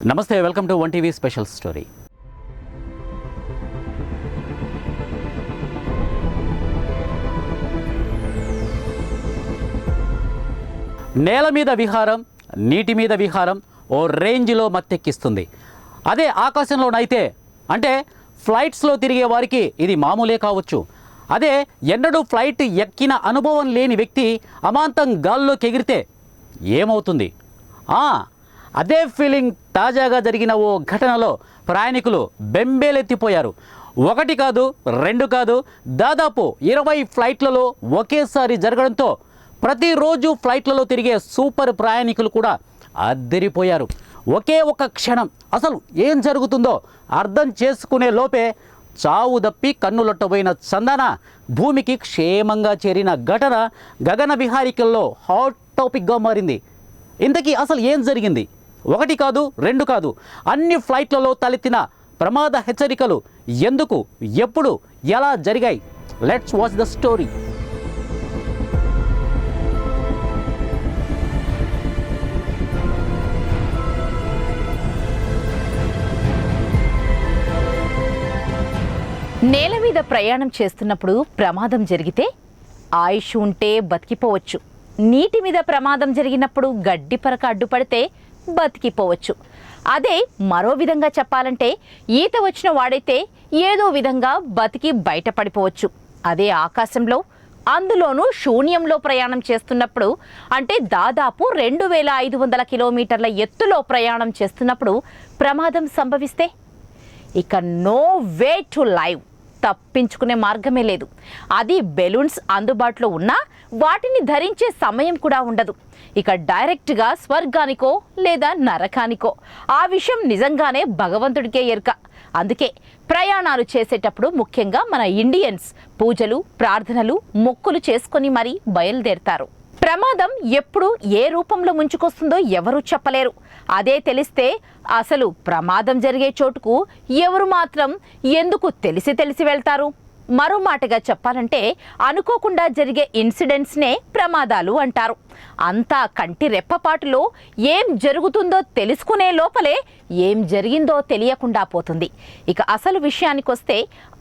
నమస్తే, welcome to one TV special story. నేల మీద విహారం, నీటి మీద విహారం ఓ రేంజ్లో మత్తెక్కిస్తుంది. అదే ఆకాశంలోనైతే అంటే ఫ్లైట్స్లో తిరిగే వారికి ఇది మామూలే కావచ్చు. అదే ఎన్నడూ ఫ్లైట్ ఎక్కిన అనుభవం లేని వ్యక్తి అమాంతం గాల్లోకి ఎగిరితే ఏమవుతుంది? అదే ఫీలింగ్ తాజాగా జరిగిన ఓ ఘటనలో ప్రయాణికులు బెంబేలెత్తిపోయారు. ఒకటి కాదు, రెండు కాదు, దాదాపు 20 ఫ్లైట్లలో ఒకేసారి జరగడంతో ప్రతిరోజు ఫ్లైట్లలో తిరిగే సూపర్ ప్రయాణికులు కూడా అద్దరిపోయారు. ఒకే ఒక క్షణం అసలు ఏం జరుగుతుందో అర్థం చేసుకునే లోపే చావు దప్పి కన్నులొట్టబోయిన చందన భూమికి క్షేమంగా చేరిన ఘటన గగన విహారికల్లో హాట్ టాపిక్గా మారింది. ఇంతకీ అసలు ఏం జరిగింది? ఒకటి కాదు, రెండు కాదు, అన్ని ఫ్లైట్లలో తలెత్తిన ప్రమాద హెచ్చరికలు ఎందుకు, ఎప్పుడు, ఎలా జరిగాయి? Let's watch the story. నేల మీద ప్రయాణం చేస్తున్నప్పుడు ప్రమాదం జరిగితే ఆయుష్ ఉంటే బతికిపోవచ్చు. నీటి మీద ప్రమాదం జరిగినప్పుడు గడ్డి పరక అడ్డుపడితే బతికిపోవచ్చు. అదే మరో విధంగా చెప్పాలంటే ఈత వచ్చిన వాడైతే ఏదో విధంగా బతికి బయటపడిపోవచ్చు. అదే ఆకాశంలో, అందులోనూ శూన్యంలో ప్రయాణం చేస్తున్నప్పుడు, అంటే దాదాపు 2500 కిలోమీటర్ల ఎత్తులో ప్రయాణం చేస్తున్నప్పుడు ప్రమాదం సంభవిస్తే ఇక నో వే టు లైవ్, తప్పించుకునే మార్గమే లేదు. అది బెలూన్స్ అందుబాటులో ఉన్నా వాటిని ధరించే సమయం కూడా ఉండదు. ఇక డైరెక్ట్గా స్వర్గానికో లేదా నరకానికో. ఆ విషయం నిజంగానే భగవంతుడికే ఎరుక. అందుకే ప్రయాణాలు చేసేటప్పుడు ముఖ్యంగా మన ఇండియన్స్ పూజలు, ప్రార్థనలు, మొక్కులు చేసుకొని మరీ బయలుదేరతారు. ప్రమాదం ఎప్పుడు ఏ రూపంలో ముంచుకొస్తుందో ఎవరూ చెప్పలేరు. అదే తెలిస్తే అసలు ప్రమాదం జరిగే చోటుకు ఎవరు మాత్రం ఎందుకు తెలిసి వెళ్తారు? మరో మాటగా చెప్పాలంటే అనుకోకుండా జరిగే ఇన్సిడెంట్స్నే ప్రమాదాలు అంటారు. అంతా కంటి రెప్పపాటులో ఏం జరుగుతుందో తెలుసుకునే లోపలే ఏం జరిగిందో తెలియకుండా పోతుంది. ఇక అసలు విషయానికొస్తే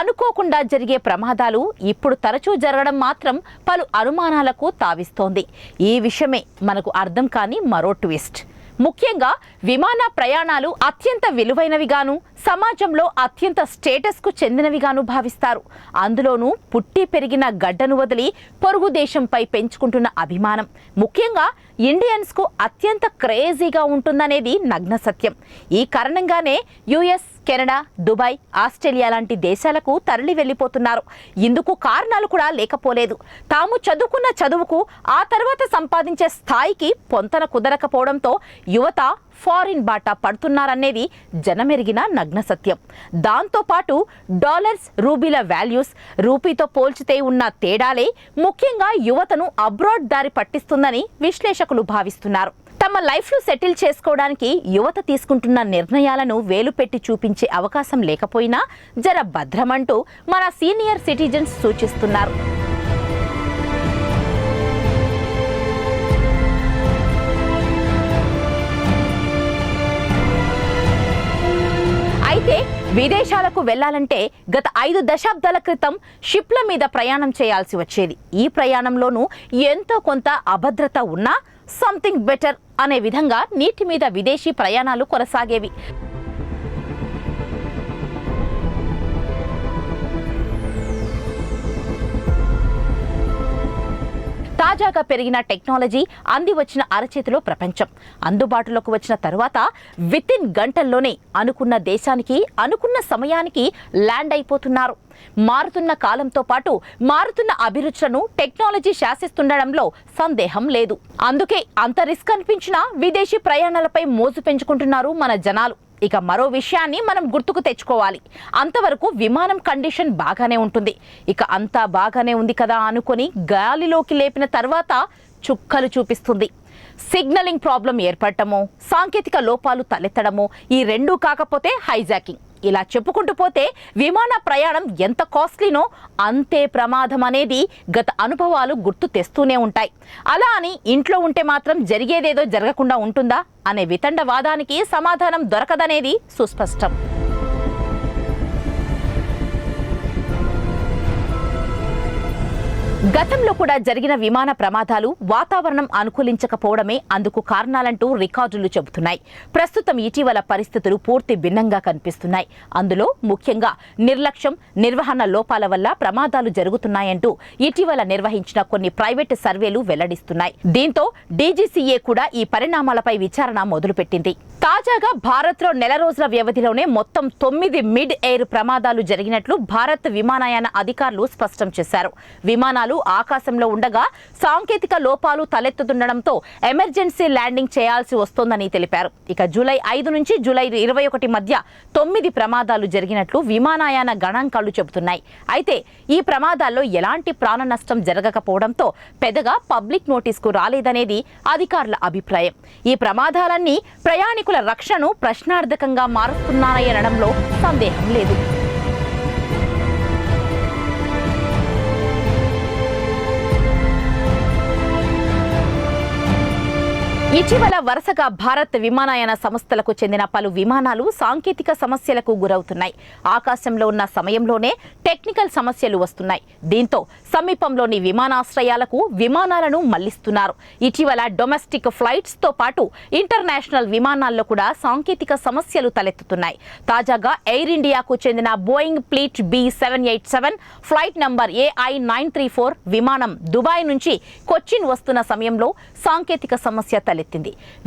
అనుకోకుండా జరిగే ప్రమాదాలు ఇప్పుడు తరచూ జరగడం మాత్రం పలు అనుమానాలకు తావిస్తోంది. ఈ విషయమే మనకు అర్థం కాని మరో ట్విస్ట్. ముఖ్యంగా విమాన ప్రయాణాలు అత్యంత విలువైనవిగాను, సమాజంలో అత్యంత స్టేటస్కు చెందినవిగాను భావిస్తారు. అందులోనూ పుట్టి పెరిగిన గడ్డను వదిలి పొరుగు దేశంపై పెంచుకుంటున్న అభిమానం ముఖ్యంగా ఇండియన్స్కు అత్యంత క్రేజీగా ఉంటుందనేది నగ్న సత్యం. ఈ కారణంగానే యుఎస్, కెనడా, దుబాయ్, ఆస్ట్రేలియా లాంటి దేశాలకు తరలి వెళ్ళిపోతున్నారు. ఇందుకు కారణాలు కూడా లేకపోలేదు. తాము చదువుకున్న చదువుకు ఆ తర్వాత సంపాదించే స్థాయికి పొంతన కుదరకపోవడంతో యువత ఫారిన్ బాటా పడుతున్నారనేది జనమెరిగిన నగ్న సత్యం. దాంతోపాటు డాలర్స్, రూబీల వాల్యూస్, రూపీతో పోల్చితే ఉన్న తేడాలే ముఖ్యంగా యువతను అబ్రాడ్ దారి పట్టిస్తుందని విశ్లేషకులు భావిస్తున్నారు. తమ లైఫ్ను సెటిల్ చేసుకోవడానికి యువత తీసుకుంటున్న నిర్ణయాలను వేలు పెట్టి చూపించే అవకాశం లేకపోయినా జర భద్రమంటూ మన సీనియర్ సిటిజన్స్ సూచిస్తున్నారు. అయితే విదేశాలకు వెళ్లాలంటే గత 5 దశాబ్దాల క్రితం షిప్ల మీద ప్రయాణం చేయాల్సి వచ్చేది. ఈ ప్రయాణంలోనూ ఎంతో కొంత అభద్రత ఉన్నా సంథింగ్ బెటర్ అనే విధంగా నీటి మీద విదేశీ ప్రయాణాలు కొనసాగేవి. తాజాగా పెరిగిన టెక్నాలజీ, అంది వచ్చిన అరచేతిలో ప్రపంచం అందుబాటులోకి వచ్చిన తరువాత వితిన్ గంటల్లోనే అనుకున్న దేశానికి, అనుకున్న సమయానికి ల్యాండ్ అయిపోతున్నారు. మారుతున్న కాలంతో పాటు మారుతున్న అభిరుచులను టెక్నాలజీ శాసిస్తుండడంలో సందేహం లేదు. అందుకే అంత రిస్క్ అనిపించినా విదేశీ ప్రయాణాలపై మోజు పెంచుకుంటున్నారు మన జనాలు. ఇక మరో విషయాన్ని మనం గుర్తుకు తెచ్చుకోవాలి. అంతవరకు విమానం కండిషన్ బాగానే ఉంటుంది. ఇక అంతా బాగానే ఉంది కదా అనుకొని గాలిలోకి లేపిన తర్వాత చుక్కలు చూపిస్తుంది. సిగ్నలింగ్ ప్రాబ్లం ఏర్పడటమో, సాంకేతిక లోపాలు తలెత్తడమో, ఈ రెండూ కాకపోతే హైజాకింగ్. ఇలా చెప్పుకుంటూ పోతే విమాన ప్రయాణం ఎంత కాస్ట్లీనో అంతే ప్రమాదం అనేది గత అనుభవాలు గుర్తు తెస్తూనే ఉంటాయి. అలా అని ఇంట్లో ఉంటే మాత్రం జరిగేదేదో జరగకుండా ఉంటుందా అనే వితండవాదానికి సమాధానం దొరకదనేది సుస్పష్టం. గతంలో కూడా జరిగిన విమాన ప్రమాదాలు వాతావరణం అనుకూలించకపోవడమే అందుకు కారణాలంటూ రికార్డులు చెబుతున్నాయి. ప్రస్తుతం ఇటీవల పరిస్థితులు పూర్తి భిన్నంగా కనిపిస్తున్నాయి. అందులో ముఖ్యంగా నిర్లక్ష్యం, నిర్వహణ లోపాల వల్ల ప్రమాదాలు జరుగుతున్నాయంటూ ఇటీవల నిర్వహించిన కొన్ని ప్రైవేటు సర్వేలు వెల్లడిస్తున్నాయి. దీంతో డీజీసీఏ కూడా ఈ పరిణామాలపై విచారణ మొదలుపెట్టింది. తాజాగా భారత్లో నెల రోజుల వ్యవధిలోనే మొత్తం 9 మిడ్ ఎయిర్ ప్రమాదాలు జరిగినట్లు భారత్ విమానయాన అధికారులు స్పష్టం చేశారు. విమానాలు ఆకాశంలో ఉండగా సాంకేతిక లోపాలు తలెత్తుతుండటంతో ఎమర్జెన్సీ ల్యాండింగ్ చేయాల్సి వస్తోందని తెలిపారు. ఇక జూలై 5 నుంచి జూలై 21 మధ్య 9 ప్రమాదాలు జరిగినట్లు విమానయాన గణాంకాలు చెబుతున్నాయి. అయితే ఈ ప్రమాదాల్లో ఎలాంటి ప్రాణ నష్టం జరగకపోవడంతో పెద్దగా పబ్లిక్ నోటీస్కు రాలేదనేది అధికారుల అభిప్రాయం. ఈ ప్రమాదాలన్నీ ప్రయాణికుల రక్షణను ప్రశ్నార్థకంగా మారుస్తున్నాయనడంలో సందేహం లేదు. ఇటీవల వరుసగా భారత్ విమానయాన సంస్థలకు చెందిన పలు విమానాలు సాంకేతిక సమస్యలకు గురవుతున్నాయి. ఆకాశంలో ఉన్న సమయంలోనే టెక్నికల్ సమస్యలు వస్తున్నాయి. దీంతో సమీపంలోని విమానాశ్రయాలకు విమానాలను మళ్లిస్తున్నారు. ఇటీవల డొమెస్టిక్ ఫ్లైట్స్ తో పాటు ఇంటర్నేషనల్ విమానాల్లో కూడా సాంకేతిక సమస్యలు తలెత్తుతున్నాయి. తాజాగా ఎయిర్ ఇండియాకు చెందిన Boeing pleat B787 flight number AI934 విమానం దుబాయ్ నుంచి కొచ్చిన్ వస్తున్న సమయంలో సాంకేతిక సమస్య తలెత్తింది.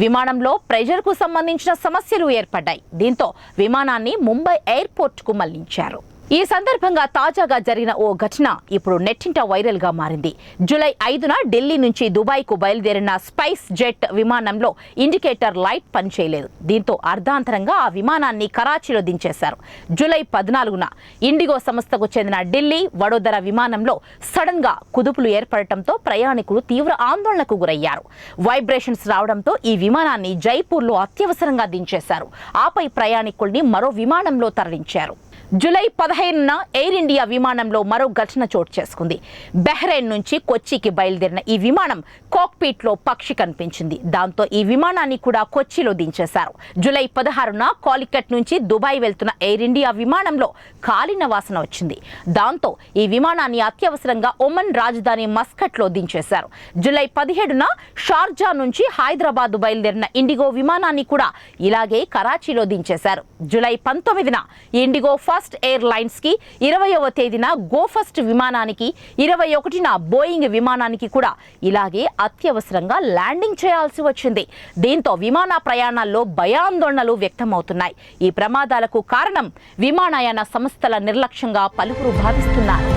విమానంలో ప్రెషర్ కు సంబంధించిన సమస్యలు ఏర్పడ్డాయి. దీంతో విమానాన్ని ముంబై ఎయిర్పోర్ట్ కు మళ్లించారు. ఈ సందర్భంగా తాజాగా జరిగిన ఓ ఘటన ఇప్పుడు నెట్టింట వైరల్ గా మారింది. జూలై 5న ఢిల్లీ నుంచి దుబాయ్ కు బయలుదేరిన స్పైస్ జెట్ విమానంలో ఇండికేటర్ లైట్ పనిచేయలేదు. దీంతో అర్ధాంతరంగా ఆ విమానాన్ని కరాచీలో దించేశారు. జూలై 14న ఇండిగో సంస్థకు చెందిన ఢిల్లీ వడోదర విమానంలో సడన్ గా కుదుపులు ఏర్పడటంతో ప్రయాణికులు తీవ్ర ఆందోళనకు గురయ్యారు. వైబ్రేషన్స్ రావడంతో ఈ విమానాన్ని జైపూర్లో అత్యవసరంగా దించేశారు. ఆపై ప్రయాణికుల్ని మరో విమానంలో తరలించారు. జూలై 15న ఎయిర్ ఇండియా విమానంలో మరో ఘటన చోటు చేసుకుంది. బహ్రెయిన్ నుంచి కొచ్చికి బయలుదేరిన ఈ విమానం కాక్పిట్ లో పక్షి కనిపించింది. దాంతో ఈ విమానాన్ని కూడా కొచ్చిలో దించేశారు. జూలై 16న కాలికట్ నుంచి దుబాయ్ వెళ్తున్న ఎయిర్ ఇండియా విమానంలో కాలిన వాసన వచ్చింది. దాంతో ఈ విమానాన్ని అత్యవసరంగా ఒమన్ రాజధాని మస్కట్ లో దించేశారు. జూలై 17న షార్జా నుంచి హైదరాబాద్ బయలుదేరిన ఇండిగో విమానాన్ని కూడా ఇలాగే కరాచీలో దించేశారు. జూలై 19న ఇండిగో ఫస్ట్ ఎయిర్లైన్స్ కి 20వ తేదీన గో ఫస్ట్ విమానానికి 21న బోయింగ్ విమానానికి కూడా ఇలాగే అత్యవసరంగా ల్యాండింగ్ చేయాల్సి వచ్చింది. దీంతో విమాన ప్రయాణాల్లో భయాందోళనలు వ్యక్తమవుతున్నాయి. ఈ ప్రమాదాలకు కారణం విమానయాన సంస్థల నిర్లక్ష్యంగా పలువురు భావిస్తున్నారు.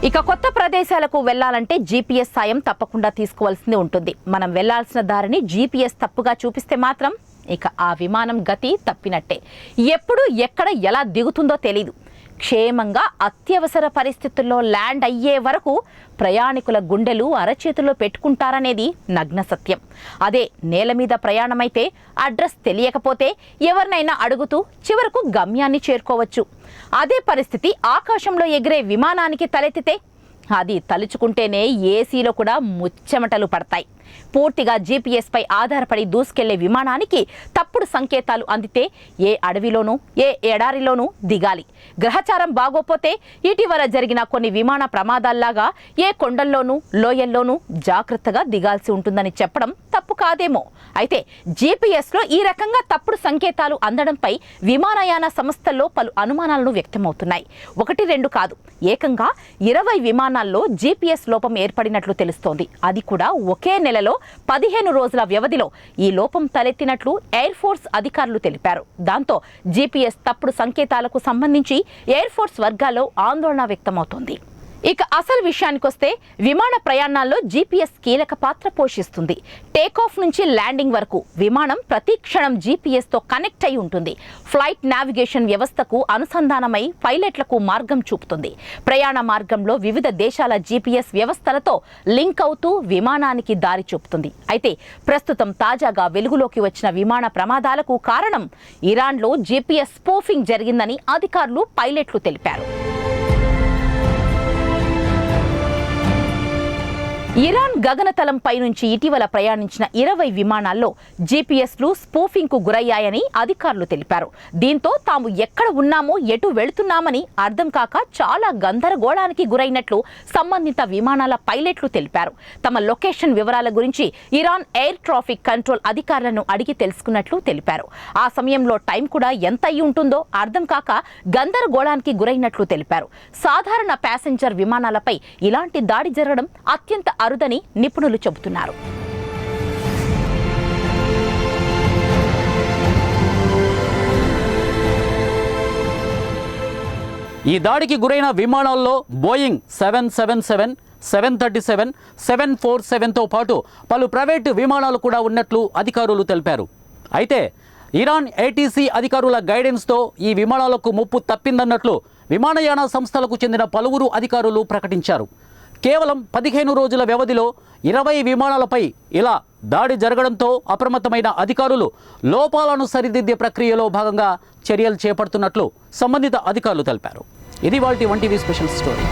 ఇక కొత్త ప్రదేశాలకు వెళ్లాలంటే జీపీఎస్ సాయం తప్పకుండా తీసుకోవాల్సింది ఉంటుంది. మనం వెళ్లాల్సిన దారిని జీపీఎస్ తప్పుగా చూపిస్తే మాత్రం ఇక ఆ విమానం గతి తప్పినట్టే. ఎప్పుడు ఎక్కడ ఎలా దిగుతుందో తెలీదు. క్షేమంగా అత్యవసర పరిస్థితుల్లో ల్యాండ్ అయ్యే వరకు ప్రయాణికుల గుండెలు అరచేతుల్లో పెట్టుకుంటారనేది నగ్న సత్యం. అదే నేల మీద ప్రయాణమైతే అడ్రస్ తెలియకపోతే ఎవరినైనా అడుగుతూ చివరకు గమ్యాన్ని చేరుకోవచ్చు. అదే పరిస్థితి ఆకాశంలో ఎగిరే విమానానికి తలెత్తితే అది తలుచుకుంటేనే ఏసీలో కూడా ముచ్చెమటలు పడతాయి. పూర్తిగా జీపీఎస్ పై ఆధారపడి దూసుకెళ్లే విమానానికి తప్పుడు సంకేతాలు అందితే ఏ అడవిలోనూ ఏ ఎడారిలోనూ దిగాలి. గ్రహచారం బాగోపోతే ఇటీవల జరిగిన కొన్ని విమాన ప్రమాదాల్లాగా ఏ కొండల్లోనూ లోయల్లోనూ జాగ్రత్తగా దిగాల్సి ఉంటుందని చెప్పడం తప్పు కాదేమో. అయితే జీపీఎస్లో ఈ రకంగా తప్పుడు సంకేతాలు అందడంపై విమానయాన సంస్థల్లో పలు అనుమానాలను వ్యక్తమవుతున్నాయి. 1-2 కాదు, ఏకంగా 20 విమానాల్లో జీపీఎస్ లోపం ఏర్పడినట్లు తెలుస్తోంది. అది కూడా ఒకే నెలలో 15 రోజుల వ్యవధిలో ఈ లోపం తలెత్తినట్లు ఎయిర్ ఫోర్స్ అధికారులు తెలిపారు. దాంతో జీపీఎస్ తప్పుడు సంకేతాలకు సంబంధించి ఎయిర్ ఫోర్స్ వర్గాల్లో ఆందోళన వ్యక్తమవుతోంది. ఇక అసలు విషయానికొస్తే విమాన ప్రయాణాల్లో జీపీఎస్ కీలక పాత్ర పోషిస్తుంది. టేకాఫ్ నుంచి ల్యాండింగ్ వరకు విమానం ప్రతి క్షణం జీపీఎస్తో కనెక్ట్ అయి ఉంటుంది. ఫ్లైట్ నావిగేషన్ వ్యవస్థకు అనుసంధానమై పైలట్లకు మార్గం చూపుతుంది. ప్రయాణ మార్గంలో వివిధ దేశాల జీపీఎస్ వ్యవస్థలతో లింక్ అవుతూ విమానానికి దారి చూపుతుంది. అయితే ప్రస్తుతం తాజాగా వెలుగులోకి వచ్చిన విమాన ప్రమాదాలకు కారణం ఇరాన్లో జీపీఎస్ స్పూఫింగ్ జరిగిందని అధికారులు పైలట్లు తెలిపారు. ఇరాన్ గగనతలంపై నుంచి ఇటీవల ప్రయాణించిన 20 విమానాల్లో జీపీఎస్లు స్పూఫింగ్కు గురయ్యాయని అధికారులు తెలిపారు. దీంతో తాము ఎక్కడ ఉన్నామో ఎటు వెళుతున్నామని అర్థం కాక చాలా గందరగోళానికి గురైనట్లు సంబంధిత విమానాల పైలట్లు తెలిపారు. తమ లొకేషన్ వివరాల గురించి ఇరాన్ ఎయిర్ ట్రాఫిక్ కంట్రోల్ అధికారులను అడిగి తెలుసుకున్నట్లు తెలిపారు. ఆ సమయంలో టైం కూడా ఎంత అయి ఉంటుందో అర్థం కాక గందరగోళానికి గురైనట్లు తెలిపారు. సాధారణ ప్యాసింజర్ విమానాలపై ఇలాంటి దాడి జరగడం అత్యంత అరుదని నిపుణులు చెబుతున్నారు. ఈ దాడికి గురైన విమానాల్లో బోయింగ్ 777, 737, 747తో పాటు పలు ప్రైవేటు విమానాలు కూడా ఉన్నట్లు అధికారులు తెలిపారు. అయితే ఇరాన్ ఏటీసీ అధికారుల గైడెన్స్తో ఈ విమానాలకు ముప్పు తప్పిందన్నట్లు విమానయాన సంస్థలకు చెందిన పలువురు అధికారులు ప్రకటించారు. కేవలం 15 రోజుల వ్యవధిలో 20 విమానాలపై ఇలా దాడి జరగడంతో అప్రమత్తమైన అధికారులు లోపాలను సరిదిద్దే ప్రక్రియలో భాగంగా చర్యలు చేపడుతున్నట్లు సంబంధిత అధికారులు తెలిపారు. ఇది వాల్టి 1TV స్పెషల్ స్టోరీ.